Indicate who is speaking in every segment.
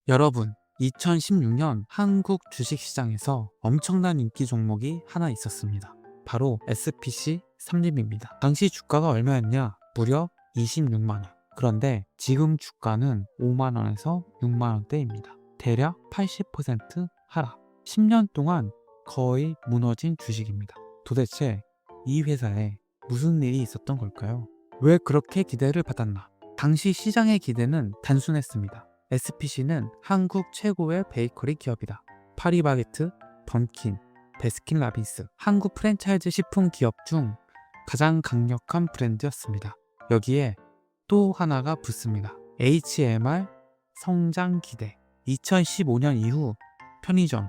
Speaker 1: 여러분, 2016년 한국 주식시장에서 엄청난 인기 종목이 하나 있었습니다. 바로 SPC 삼립입니다. 당시 주가가 얼마였냐? 무려 26만원. 그런데 지금 주가는 5만원에서 6만원대입니다. 대략 80% 하락. 10년 동안 거의 무너진 주식입니다. 도대체 이 회사에 무슨 일이 있었던 걸까요? 왜 그렇게 기대를 받았나? 당시 시장의 기대는 단순했습니다. SPC는 한국 최고의 베이커리 기업이다. 파리바게트, 던킨, 베스킨라빈스, 한국 프랜차이즈 식품 기업 중 가장 강력한 브랜드였습니다. 여기에 또 하나가 붙습니다. HMR 성장 기대. 2015년 이후 편의점,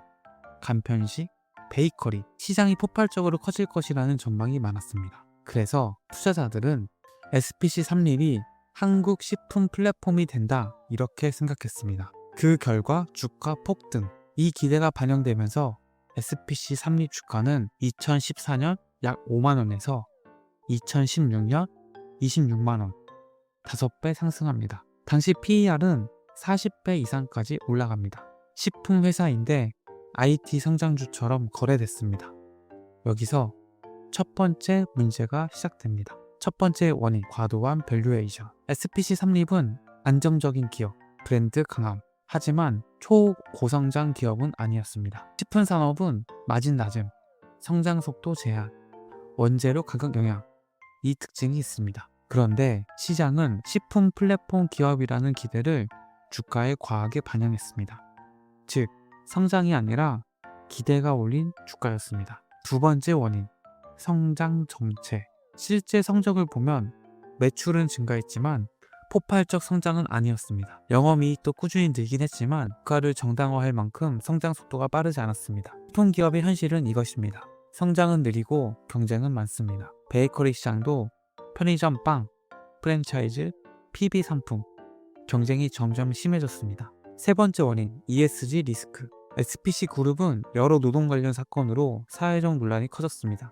Speaker 1: 간편식, 베이커리 시장이 폭발적으로 커질 것이라는 전망이 많았습니다. 그래서 투자자들은 SPC 삼립이 한국 식품 플랫폼이 된다 이렇게 생각했습니다. 그 결과 주가 폭등. 이 기대가 반영되면서 SPC 삼립 주가는 2014년 약 5만원에서 2016년 26만원 5배 상승합니다. 당시 PER은 40배 이상까지 올라갑니다. 식품 회사인데 IT 성장주처럼 거래됐습니다. 여기서 첫 번째 문제가 시작됩니다. 첫 번째 원인, 과도한 밸류에이션. SPC 삼립은 안정적인 기업, 브랜드 강함. 하지만 초고성장 기업은 아니었습니다. 식품 산업은 마진 낮음, 성장 속도 제한, 원재료 가격 영향. 이 특징이 있습니다. 그런데 시장은 식품 플랫폼 기업이라는 기대를 주가에 과하게 반영했습니다. 즉, 성장이 아니라 기대가 올린 주가였습니다. 두 번째 원인, 성장 정체. 실제 성적을 보면 매출은 증가했지만 폭발적 성장은 아니었습니다. 영업이익도 꾸준히 늘긴 했지만 주가를 정당화할 만큼 성장 속도가 빠르지 않았습니다. 식품기업의 현실은 이것입니다. 성장은 느리고 경쟁은 많습니다. 베이커리 시장도 편의점 빵, 프랜차이즈, PB 상품, 경쟁이 점점 심해졌습니다. 세 번째 원인, ESG 리스크. SPC 그룹은 여러 노동 관련 사건으로 사회적 논란이 커졌습니다.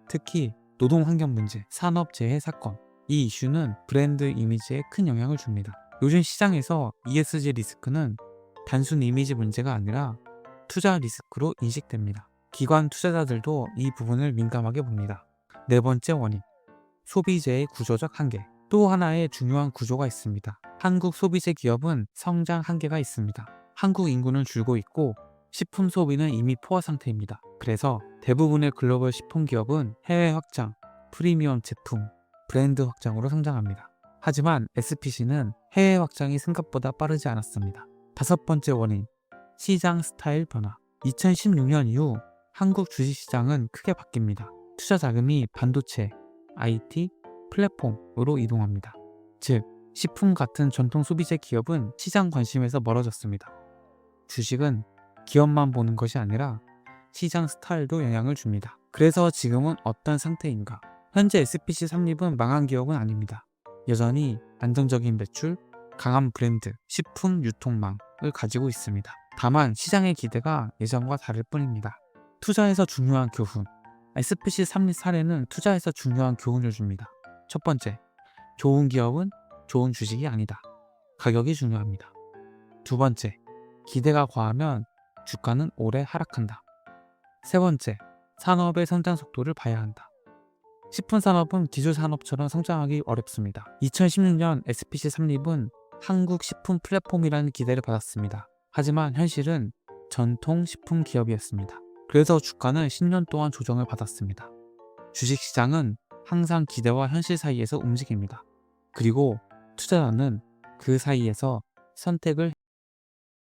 Speaker 1: 특히 노동 환경 문제, 산업재해 사건. 이 이슈는 브랜드 이미지에 큰 영향을 줍니다. 요즘 시장에서 ESG 리스크는 단순 이미지 문제가 아니라 투자 리스크로 인식됩니다. 기관 투자자들도 이 부분을 민감하게 봅니다. 네 번째 원인, 소비재의 구조적 한계. 또 하나의 중요한 구조가 있습니다. 한국 소비재 기업은 성장 한계가 있습니다. 한국 인구는 줄고 있고 식품 소비는 이미 포화 상태입니다. 그래서 대부분의 글로벌 식품 기업은 해외 확장, 프리미엄 제품, 브랜드 확장으로 성장합니다. 하지만 SPC는 해외 확장이 생각보다 빠르지 않았습니다. 다섯 번째 원인, 시장 스타일 변화. 2016년 이후 한국 주식시장은 크게 바뀝니다. 투자 자금이 반도체, IT, 플랫폼으로 이동합니다. 즉, 식품 같은 전통 소비재 기업은 시장 관심에서 멀어졌습니다. 주식은 기업만 보는 것이 아니라 시장 스타일도 영향을 줍니다. 그래서 지금은 어떤 상태인가? 현재 SPC 삼립은 망한 기업은 아닙니다. 여전히 안정적인 매출, 강한 브랜드, 식품 유통망을 가지고 있습니다. 다만 시장의 기대가 예전과 다를 뿐입니다. 투자에서 중요한 교훈. SPC 삼립 사례는 투자에서 중요한 교훈을 줍니다. 첫 번째, 좋은 기업은 좋은 주식이 아니다. 가격이 중요합니다. 두 번째, 기대가 과하면 주가는 오래 하락한다. 세 번째, 산업의 성장 속도를 봐야 한다. 식품 산업은 기술 산업처럼 성장하기 어렵습니다. 2016년 SPC 삼립은 한국 식품 플랫폼이라는 기대를 받았습니다. 하지만 현실은 전통 식품 기업이었습니다. 그래서 주가는 10년 동안 조정을 받았습니다. 주식시장은 항상 기대와 현실 사이에서 움직입니다. 그리고 투자자는 그 사이에서 선택을